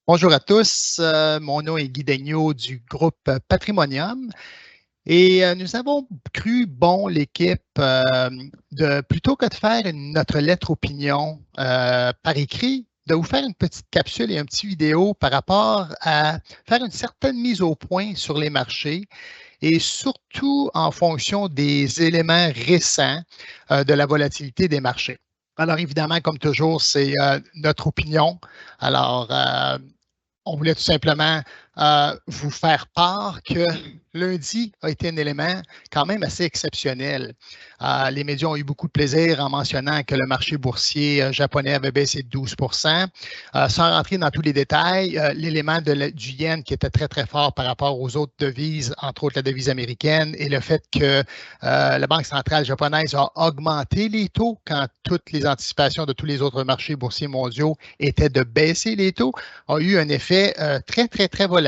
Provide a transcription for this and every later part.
Bonjour à tous, mon nom est Guy Daigneault du groupe Patrimonium et nous avons cru bon, l'équipe, de plutôt que de faire notre lettre opinion par écrit, de vous faire une petite capsule et un petit vidéo par rapport à faire une certaine mise au point sur les marchés et surtout en fonction des éléments récents de la volatilité des marchés. Alors évidemment, comme toujours, c'est notre opinion. Alors, on voulait tout simplement vous faire part que lundi a été un élément quand même assez exceptionnel. Les médias ont eu beaucoup de plaisir en mentionnant que le marché boursier japonais avait baissé de 12 sans rentrer dans tous les détails, l'élément du yen qui était très, très fort par rapport aux autres devises, entre autres la devise américaine, et le fait que la Banque centrale japonaise a augmenté les taux quand toutes les anticipations de tous les autres marchés boursiers mondiaux étaient de baisser les taux, a eu un effet très, très, très volatile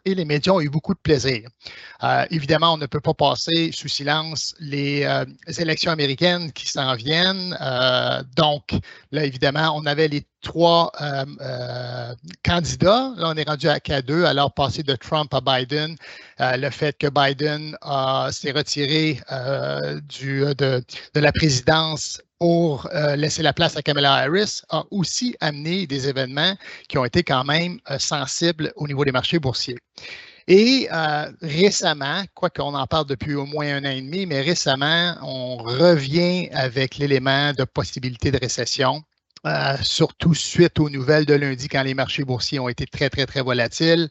et les médias ont eu beaucoup de plaisir. Évidemment, on ne peut pas passer sous silence les élections américaines qui s'en viennent. Donc, là, évidemment, on avait les trois candidats. Là, on est rendu à K2, alors passer de Trump à Biden. Le fait que Biden s'est retiré de la présidence pour laisser la place à Kamala Harris a aussi amené des événements qui ont été quand même sensibles au niveau des marchés boursiers. Et récemment, quoique on en parle depuis au moins 1 an et demi, mais récemment, on revient avec l'élément de possibilité de récession. Surtout suite aux nouvelles de lundi quand les marchés boursiers ont été très, très, très volatiles.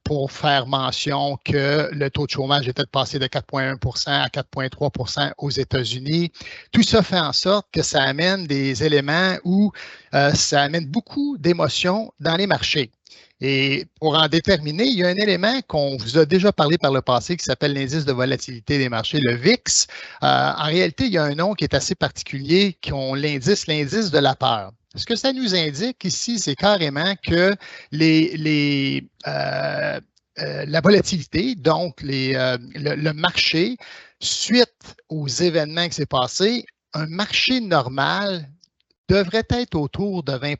Pour faire mention que le taux de chômage était passé de 4,1 à 4,3 aux États-Unis. Tout ça fait en sorte que ça amène des éléments où ça amène beaucoup d'émotions dans les marchés. Et pour en déterminer, il y a un élément qu'on vous a déjà parlé par le passé qui s'appelle l'indice de volatilité des marchés, le VIX. En réalité, il y a un nom qui est assez particulier, qu'on l'indice de la peur. Ce que ça nous indique ici, c'est carrément que la volatilité, donc le marché, suite aux événements qui s'est passé, un marché normal devrait être autour de 20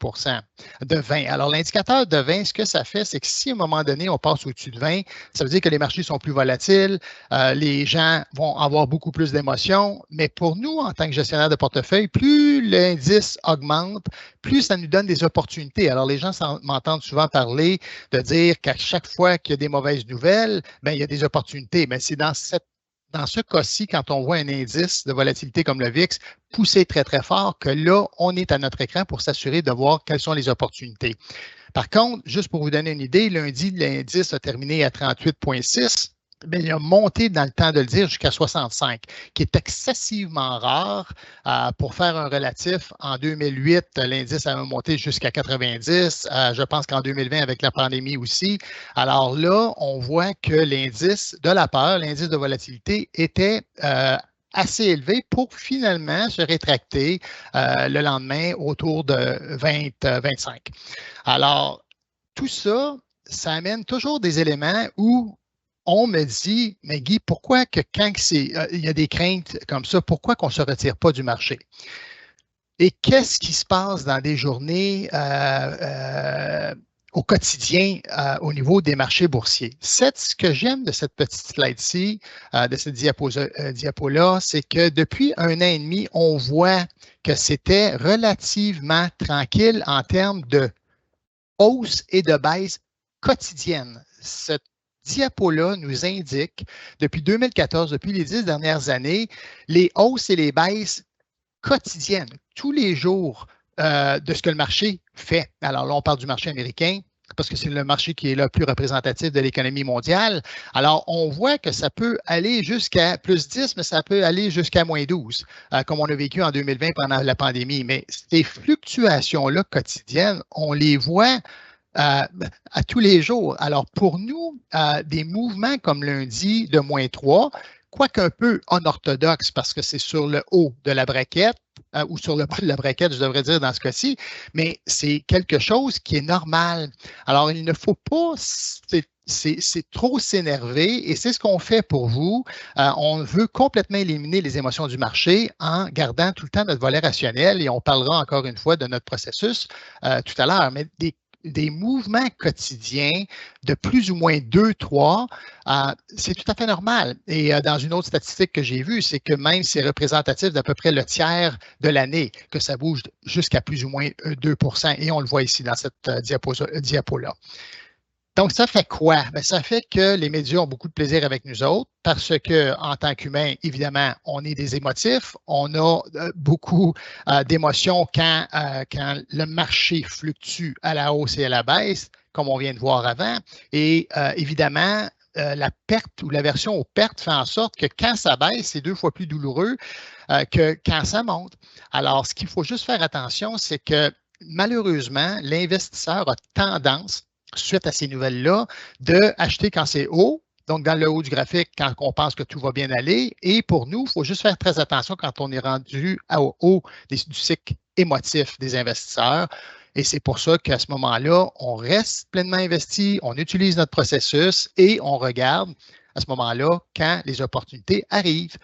de 20. Alors, l'indicateur de 20, ce que ça fait, c'est que si à un moment donné, on passe au-dessus de 20, ça veut dire que les marchés sont plus volatiles, les gens vont avoir beaucoup plus d'émotions, mais pour nous, en tant que gestionnaire de portefeuille, plus l'indice augmente, plus ça nous donne des opportunités. Alors, les gens m'entendent souvent parler de dire qu'à chaque fois qu'il y a des mauvaises nouvelles, bien, il y a des opportunités, mais c'est dans ce cas-ci, quand on voit un indice de volatilité comme le VIX pousser très, très fort, que là, on est à notre écran pour s'assurer de voir quelles sont les opportunités. Par contre, juste pour vous donner une idée, lundi, l'indice a terminé à 38,6. Bien, il a monté dans le temps de le dire jusqu'à 65, qui est excessivement rare. Pour faire un relatif, en 2008, l'indice a monté jusqu'à 90. Je pense qu'en 2020, avec la pandémie aussi. Alors là, on voit que l'indice de la peur, l'indice de volatilité, était assez élevé pour finalement se rétracter le lendemain autour de 20-25. Alors, tout ça, ça amène toujours des éléments où on me dit, mais Guy, pourquoi que quand il y a des craintes comme ça, pourquoi qu'on ne se retire pas du marché? Et qu'est-ce qui se passe dans des journées au quotidien au niveau des marchés boursiers? Ce que j'aime de cette petite slide-ci, de cette diapo-là, c'est que depuis 1 an et demi, on voit que c'était relativement tranquille en termes de hausse et de baisse quotidienne. Cette diapo-là nous indique, depuis 2014, depuis les 10 dernières années, les hausses et les baisses quotidiennes, tous les jours de ce que le marché fait. Alors là, on parle du marché américain parce que c'est le marché qui est le plus représentatif de l'économie mondiale. Alors, on voit que ça peut aller jusqu'à plus 10, mais ça peut aller jusqu'à moins 12, comme on a vécu en 2020 pendant la pandémie. Mais ces fluctuations-là quotidiennes, on les voit à tous les jours. Alors, pour nous, des mouvements comme lundi de moins 3, quoique un peu unorthodoxe parce que c'est sur le haut de la braquette, ou sur le bas de la braquette, je devrais dire dans ce cas-ci, mais c'est quelque chose qui est normal. Alors, il ne faut pas c'est trop s'énerver et c'est ce qu'on fait pour vous. On veut complètement éliminer les émotions du marché en gardant tout le temps notre volet rationnel et on parlera encore une fois de notre processus tout à l'heure. Mais des mouvements quotidiens de plus ou moins 2-3, c'est tout à fait normal. Et dans une autre statistique que j'ai vue, c'est que même c'est représentatif d'à peu près le tiers de l'année que ça bouge jusqu'à plus ou moins 2 %. Et on le voit ici dans cette diapo-là. Donc, ça fait quoi? Bien, ça fait que les médias ont beaucoup de plaisir avec nous autres parce que, en tant qu'humains, évidemment, on est des émotifs. On a beaucoup d'émotions quand le marché fluctue à la hausse et à la baisse, comme on vient de voir avant. Et évidemment, la perte ou l'aversion aux pertes fait en sorte que quand ça baisse, c'est 2 fois plus douloureux que quand ça monte. Alors, ce qu'il faut juste faire attention, c'est que malheureusement, l'investisseur a tendance, suite à ces nouvelles-là, d'acheter quand c'est haut, donc dans le haut du graphique, quand on pense que tout va bien aller. Et pour nous, il faut juste faire très attention quand on est rendu au haut du cycle émotif des investisseurs. Et c'est pour ça qu'à ce moment-là, on reste pleinement investi, on utilise notre processus et on regarde à ce moment-là quand les opportunités arrivent.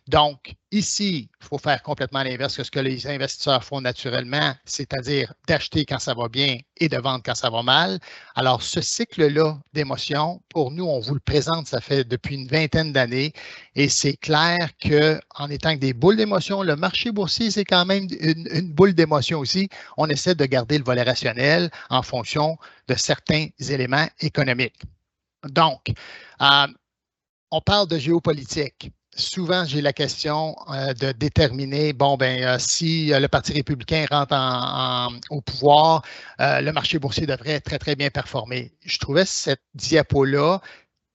Donc, ici, il faut faire complètement l'inverse de ce que les investisseurs font naturellement, c'est-à-dire d'acheter quand ça va bien et de vendre quand ça va mal. Alors, ce cycle-là d'émotions, pour nous, on vous le présente, ça fait depuis une vingtaine d'années et c'est clair qu'en étant que des boules d'émotions, le marché boursier, c'est quand même une boule d'émotions aussi. On essaie de garder le volet rationnel en fonction de certains éléments économiques. Donc, on parle de géopolitique. Souvent, j'ai la question de déterminer, si le Parti républicain rentre au pouvoir, le marché boursier devrait très, très bien performer. Je trouvais cette diapo-là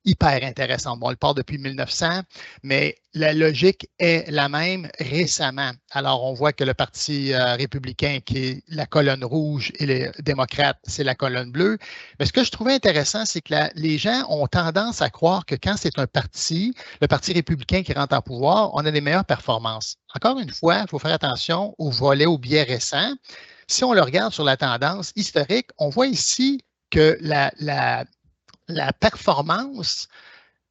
hyper intéressante. Bon, on le parle depuis 1900, mais la logique est la même récemment. Alors, on voit que le Parti républicain, qui est la colonne rouge, et les démocrates, c'est la colonne bleue. Mais ce que je trouvais intéressant, c'est que les gens ont tendance à croire que quand c'est un parti, le Parti républicain qui rentre en pouvoir, on a des meilleures performances. Encore une fois, il faut faire attention au volet, au biais récent. Si on le regarde sur la tendance historique, on voit ici que la performance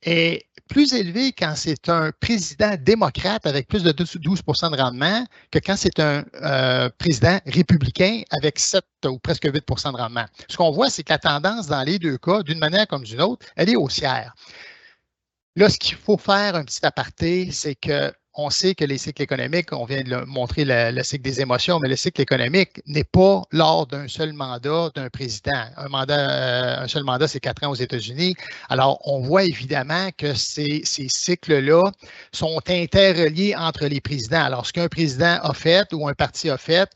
est plus élevée quand c'est un président démocrate avec plus de 12 % de rendement que quand c'est un président républicain avec 7 ou presque 8 % de rendement. Ce qu'on voit, c'est que la tendance dans les deux cas, d'une manière comme d'une autre, elle est haussière. Là, ce qu'il faut faire, un petit aparté, c'est qu'on sait que les cycles économiques, on vient de montrer le cycle des émotions, mais le cycle économique n'est pas lors d'un seul mandat d'un président. Un seul mandat, c'est 4 ans aux États-Unis. Alors, on voit évidemment que ces cycles-là sont interreliés entre les présidents. Alors, ce qu'un président a fait ou un parti a fait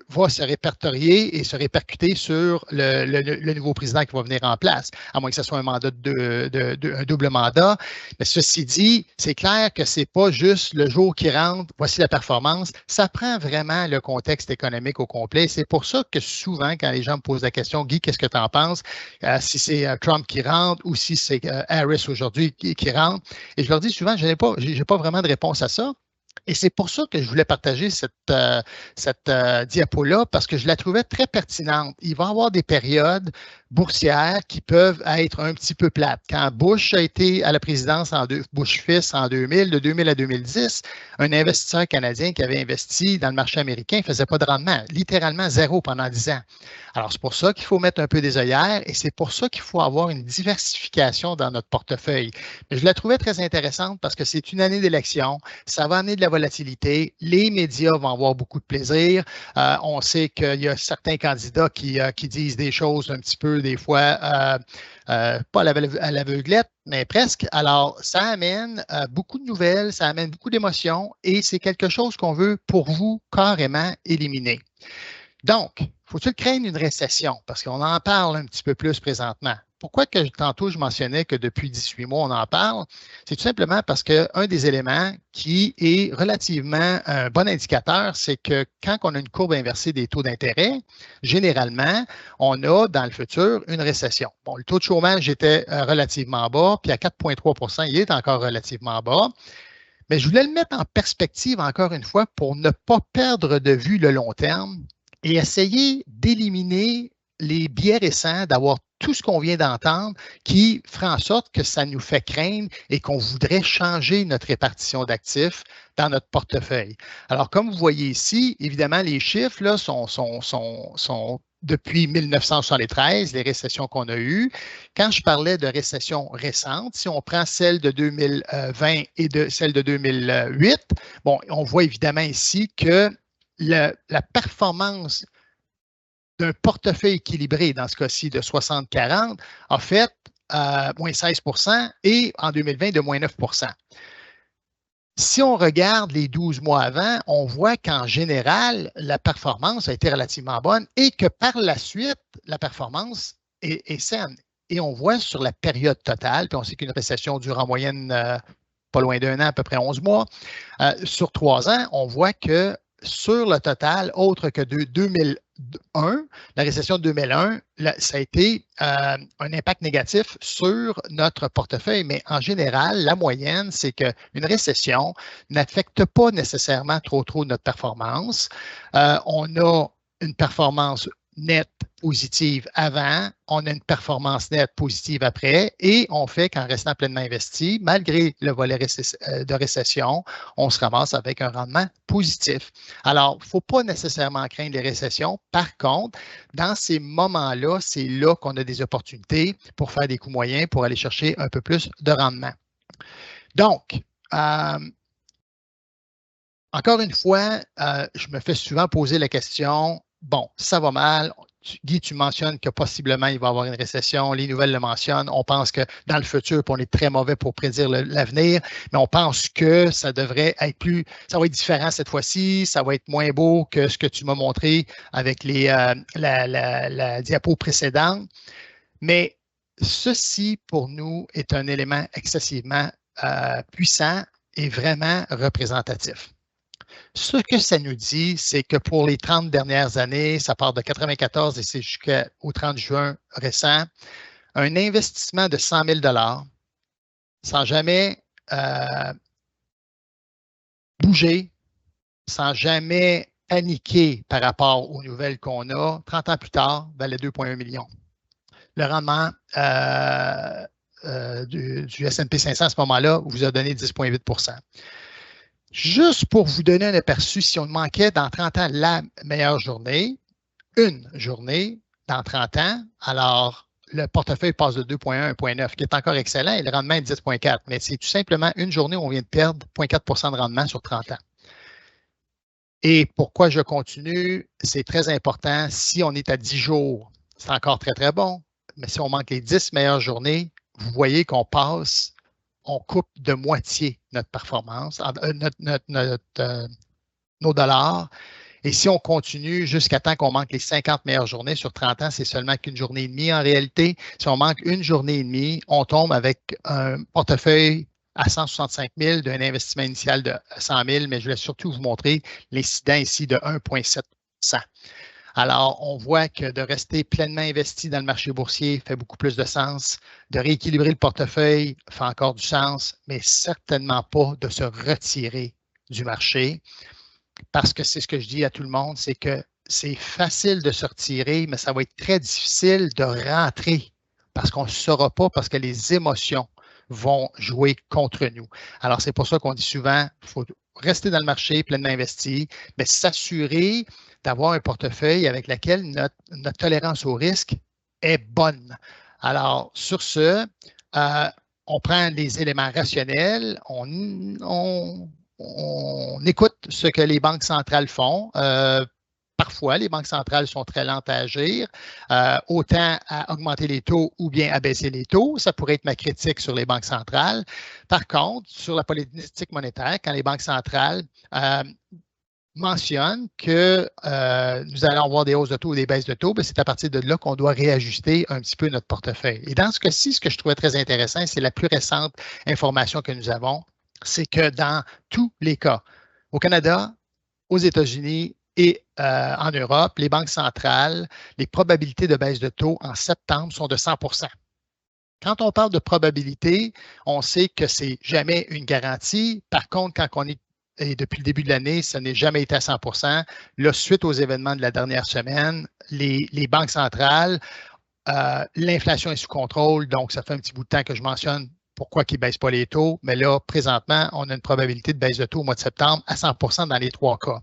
va se répertorier et se répercuter sur le nouveau président qui va venir en place, à moins que ce soit un mandat un double mandat. Mais ceci dit, c'est clair que ce n'est pas juste le jour qui rentre, voici la performance. Ça prend vraiment le contexte économique au complet. C'est pour ça que souvent, quand les gens me posent la question, Guy, qu'est-ce que tu en penses? Si c'est Trump qui rentre ou si c'est Harris aujourd'hui qui rentre. Et je leur dis souvent, je n'ai pas vraiment de réponse à ça. Et c'est pour ça que je voulais partager cette diapo-là, parce que je la trouvais très pertinente. Il va y avoir des périodes boursières qui peuvent être un petit peu plates. Quand Bush a été à la présidence, Bush fils en 2000, de 2000 à 2010, un investisseur canadien qui avait investi dans le marché américain ne faisait pas de rendement, littéralement zéro pendant 10 ans. Alors, c'est pour ça qu'il faut mettre un peu des œillères et c'est pour ça qu'il faut avoir une diversification dans notre portefeuille. Mais je la trouvais très intéressante parce que c'est une année d'élection, ça va amener de la volatilité, les médias vont avoir beaucoup de plaisir. On sait qu'il y a certains candidats qui disent des choses un petit peu, des fois, pas à l'aveuglette, mais presque. Alors, ça amène beaucoup de nouvelles, ça amène beaucoup d'émotions et c'est quelque chose qu'on veut pour vous carrément éliminer. Donc, faut-il craindre une récession? Parce qu'on en parle un petit peu plus présentement. Pourquoi que tantôt je mentionnais que depuis 18 mois, on en parle? C'est tout simplement parce qu'un des éléments qui est relativement un bon indicateur, c'est que quand on a une courbe inversée des taux d'intérêt, généralement, on a dans le futur une récession. Bon, le taux de chômage était relativement bas, puis à 4,3 %, il est encore relativement bas. Mais je voulais le mettre en perspective encore une fois pour ne pas perdre de vue le long terme et essayer d'éliminer les biais récents, d'avoir tout ce qu'on vient d'entendre qui ferait en sorte que ça nous fait craindre et qu'on voudrait changer notre répartition d'actifs dans notre portefeuille. Alors, comme vous voyez ici, évidemment, les chiffres là, sont depuis 1973, les récessions qu'on a eues. Quand je parlais de récession récente, si on prend celle de 2020 et celle de 2008, bon, on voit évidemment ici que la performance d'un portefeuille équilibré, dans ce cas-ci de 60-40, a fait moins 16 et en 2020 de moins 9 Si on regarde les 12 mois avant, on voit qu'en général, la performance a été relativement bonne et que par la suite, la performance est saine. Et on voit sur la période totale, puis on sait qu'une récession dure en moyenne pas loin d'un an, à peu près 11 mois, sur 3 ans, on voit que sur le total, autre que de 2001, la récession de 2001, ça a été un impact négatif sur notre portefeuille. Mais en général, la moyenne, c'est qu'une récession n'affecte pas nécessairement trop notre performance. On a une performance nette positive avant, on a une performance nette positive après et on fait qu'en restant pleinement investi, malgré le volet de récession, on se ramasse avec un rendement positif. Alors, il ne faut pas nécessairement craindre les récessions. Par contre, dans ces moments-là, c'est là qu'on a des opportunités pour faire des coûts moyens, pour aller chercher un peu plus de rendement. Donc, encore une fois, je me fais souvent poser la question, bon, ça va mal. Guy, tu mentionnes que possiblement il va y avoir une récession. Les nouvelles le mentionnent. On pense que dans le futur, on est très mauvais pour prédire l'avenir, mais on pense que ça devrait être ça va être différent cette fois-ci. Ça va être moins beau que ce que tu m'as montré avec la diapo précédente. Mais ceci, pour nous, est un élément excessivement puissant et vraiment représentatif. Ce que ça nous dit, c'est que pour les 30 dernières années, ça part de 1994 et c'est jusqu'au 30 juin récent, un investissement de 100 000 sans jamais bouger, sans jamais paniquer par rapport aux nouvelles qu'on a, 30 ans plus tard, valait 2,1 millions. Le rendement du S&P 500 à ce moment-là vous a donné 10,8 Juste pour vous donner un aperçu, si on manquait dans 30 ans la meilleure journée, une journée dans 30 ans, alors le portefeuille passe de 2,1 à 1,9, qui est encore excellent, et le rendement est 10,4. Mais c'est tout simplement une journée où on vient de perdre 0,4 de rendement sur 30 ans. Et pourquoi je continue? C'est très important. Si on est à 10 jours, c'est encore très, très bon. Mais si on manque les 10 meilleures journées, vous voyez qu'on on coupe de moitié notre performance, nos dollars. Et si on continue jusqu'à temps qu'on manque les 50 meilleures journées sur 30 ans, c'est seulement qu'une journée et demie en réalité. Si on manque une journée et demie, on tombe avec un portefeuille à 165 000 d'un investissement initial de 100 000, mais je voulais surtout vous montrer l'incident ici de 1,7 %. Alors, on voit que de rester pleinement investi dans le marché boursier fait beaucoup plus de sens. De rééquilibrer le portefeuille fait encore du sens, mais certainement pas de se retirer du marché. Parce que c'est ce que je dis à tout le monde, c'est que c'est facile de se retirer, mais ça va être très difficile de rentrer parce qu'on ne saura pas, parce que les émotions vont jouer contre nous. Alors, c'est pour ça qu'on dit souvent, il faut rester dans le marché pleinement investi, mais s'assurer d'avoir un portefeuille avec lequel notre tolérance au risque est bonne. Alors, sur ce, on prend les éléments rationnels, on écoute ce que les banques centrales font. Parfois, les banques centrales sont très lentes à agir, autant à augmenter les taux ou bien à baisser les taux. Ça pourrait être ma critique sur les banques centrales. Par contre, sur la politique monétaire, quand les banques centrales mentionnent que nous allons avoir des hausses de taux ou des baisses de taux, c'est à partir de là qu'on doit réajuster un petit peu notre portefeuille. Et dans ce cas-ci, ce que je trouvais très intéressant, c'est la plus récente information que nous avons, c'est que dans tous les cas, au Canada, aux États-Unis et en Europe, les banques centrales, les probabilités de baisse de taux en septembre sont de 100 %. Quand on parle de probabilité, on sait que ce n'est jamais une garantie. Par contre, quand on est et depuis le début de l'année, ça n'a jamais été à 100 %. Là, suite aux événements de la dernière semaine, les banques centrales, l'inflation est sous contrôle, donc ça fait un petit bout de temps que je mentionne pourquoi ils ne baissent pas les taux? Mais là, présentement, on a une probabilité de baisse de taux au mois de septembre à 100% dans les 3 cas.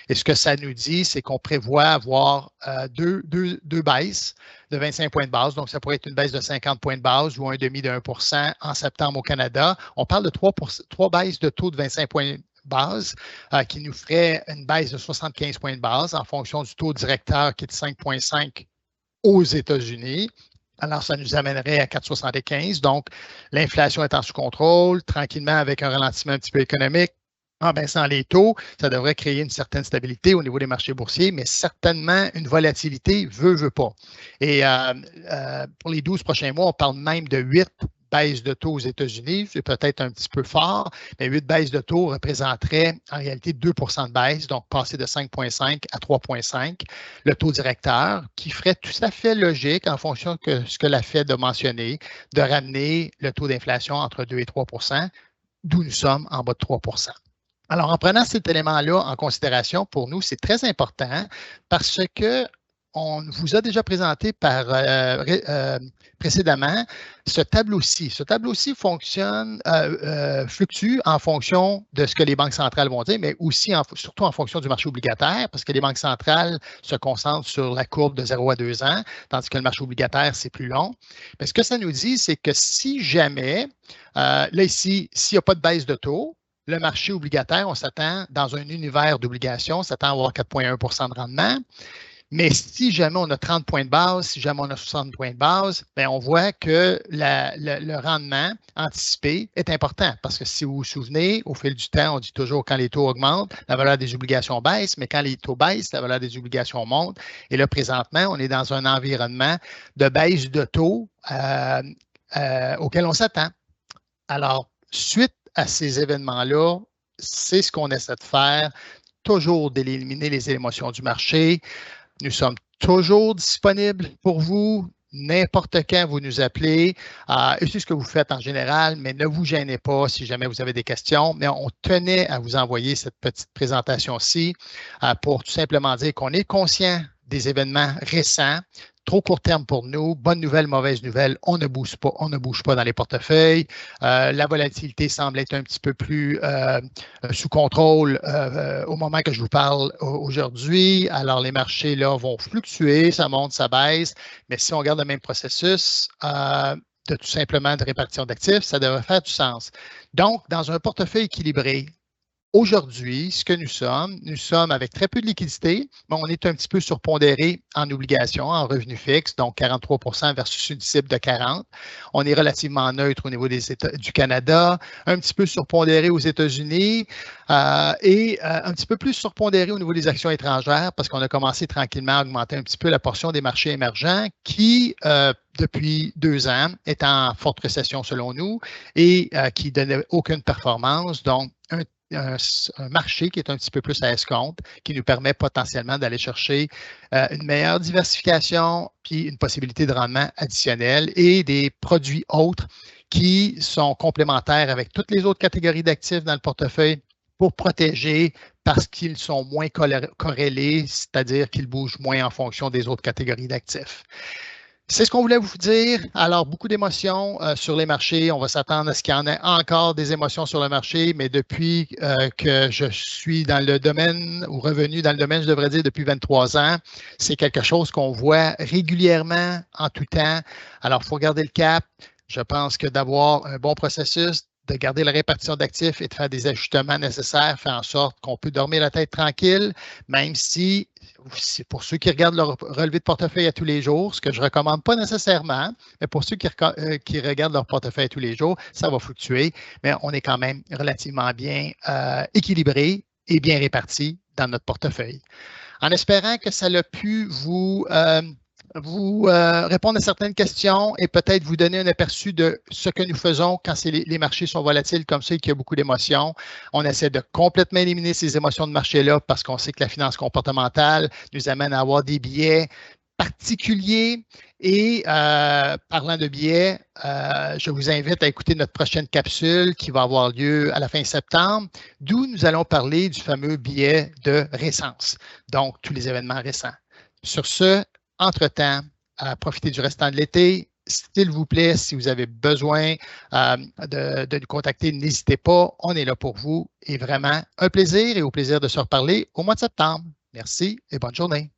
Et ce que ça nous dit, c'est qu'on prévoit avoir deux baisses de 25 points de base. Donc, ça pourrait être une baisse de 50 points de base ou un demi de 1% en septembre au Canada. On parle de 3 baisses de taux de 25 points de base qui nous ferait une baisse de 75 points de base en fonction du taux directeur qui est de 5,5 aux États-Unis. Alors, ça nous amènerait à 4,75. Donc, l'inflation étant sous contrôle, tranquillement avec un ralentissement un petit peu économique, en baissant les taux, ça devrait créer une certaine stabilité au niveau des marchés boursiers, mais certainement une volatilité veut pas. Et pour les 12 prochains mois, on parle même de 8 baisses de taux aux États-Unis. C'est peut-être un petit peu fort, mais 8 baisses de taux représenteraient en réalité 2 de baisse, donc passer de 5,5 à 3,5. Le taux directeur, qui ferait tout à fait logique en fonction de ce que la Fed a mentionné, de ramener le taux d'inflation entre 2 et 3 d'où nous sommes en bas de 3 Alors, en prenant cet élément-là en considération, pour nous, c'est très important parce que on vous a déjà présenté précédemment ce tableau-ci. Ce tableau-ci fluctue en fonction de ce que les banques centrales vont dire, mais aussi surtout en fonction du marché obligataire, parce que les banques centrales se concentrent sur la courbe de 0 à 2 ans, tandis que le marché obligataire, c'est plus long. Mais ce que ça nous dit, c'est que si jamais, là ici, s'il n'y a pas de baisse de taux, le marché obligataire, on s'attend, dans un univers d'obligations, on s'attend à avoir 4,1 de rendement. Mais si jamais on a 30 points de base, si jamais on a 60 points de base, bien, on voit que le rendement anticipé est important parce que si vous vous souvenez, au fil du temps, on dit toujours quand les taux augmentent, la valeur des obligations baisse, mais quand les taux baissent, la valeur des obligations monte. Et là, présentement, on est dans un environnement de baisse de taux auquel on s'attend. Alors, suite à ces événements-là, c'est ce qu'on essaie de faire, toujours d'éliminer les émotions du marché. Nous sommes toujours disponibles pour vous, n'importe quand vous nous appelez. Et c'est ce que vous faites en général, mais ne vous gênez pas si jamais vous avez des questions. Mais on tenait à vous envoyer cette petite présentation-ci pour tout simplement dire qu'on est conscient des événements récents. Trop court terme pour nous. Bonne nouvelle, mauvaise nouvelle, on ne bouge pas dans les portefeuilles. La volatilité semble être un petit peu plus sous contrôle au moment que je vous parle aujourd'hui. Alors, les marchés là vont fluctuer, ça monte, ça baisse. Mais si on regarde le même processus de tout simplement de répartition d'actifs, ça devrait faire du sens. Donc, dans un portefeuille équilibré, aujourd'hui, ce que nous sommes avec très peu de liquidité, mais on est un petit peu surpondéré en obligations, en revenus fixes, donc 43 versus une cible de 40. On est relativement neutre au niveau du Canada, un petit peu surpondéré aux États-Unis et un petit peu plus surpondéré au niveau des actions étrangères parce qu'on a commencé tranquillement à augmenter un petit peu la portion des marchés émergents qui, depuis 2 ans, est en forte récession selon nous et qui ne donnait aucune performance. Donc, un marché qui est un petit peu plus à escompte, qui nous permet potentiellement d'aller chercher une meilleure diversification, puis une possibilité de rendement additionnel et des produits autres qui sont complémentaires avec toutes les autres catégories d'actifs dans le portefeuille pour protéger parce qu'ils sont moins corrélés, c'est-à-dire qu'ils bougent moins en fonction des autres catégories d'actifs. C'est ce qu'on voulait vous dire. Alors, beaucoup d'émotions sur les marchés. On va s'attendre à ce qu'il y en ait encore des émotions sur le marché, mais depuis que je suis dans le domaine, ou revenu dans le domaine, je devrais dire depuis 23 ans, c'est quelque chose qu'on voit régulièrement en tout temps. Alors, il faut garder le cap. Je pense que d'avoir un bon processus, de garder la répartition d'actifs et de faire des ajustements nécessaires fait en sorte qu'on peut dormir la tête tranquille, même si c'est pour ceux qui regardent leur relevé de portefeuille à tous les jours, ce que je ne recommande pas nécessairement, mais pour ceux qui regardent leur portefeuille à tous les jours, ça va fluctuer, mais on est quand même relativement bien équilibré et bien réparti dans notre portefeuille. En espérant que ça a pu vous répondre à certaines questions et peut-être vous donner un aperçu de ce que nous faisons quand les marchés sont volatiles comme ça et qu'il y a beaucoup d'émotions. On essaie de complètement éliminer ces émotions de marché-là parce qu'on sait que la finance comportementale nous amène à avoir des biais particuliers. Et parlant de biais, je vous invite à écouter notre prochaine capsule qui va avoir lieu à la fin septembre, d'où nous allons parler du fameux biais de récence, donc tous les événements récents. Sur ce, entre-temps, profitez du restant de l'été. s'il vous plaît, si vous avez besoin de nous contacter, n'hésitez pas. On est là pour vous. Et vraiment, un plaisir et au plaisir de se reparler au mois de septembre. Merci et bonne journée.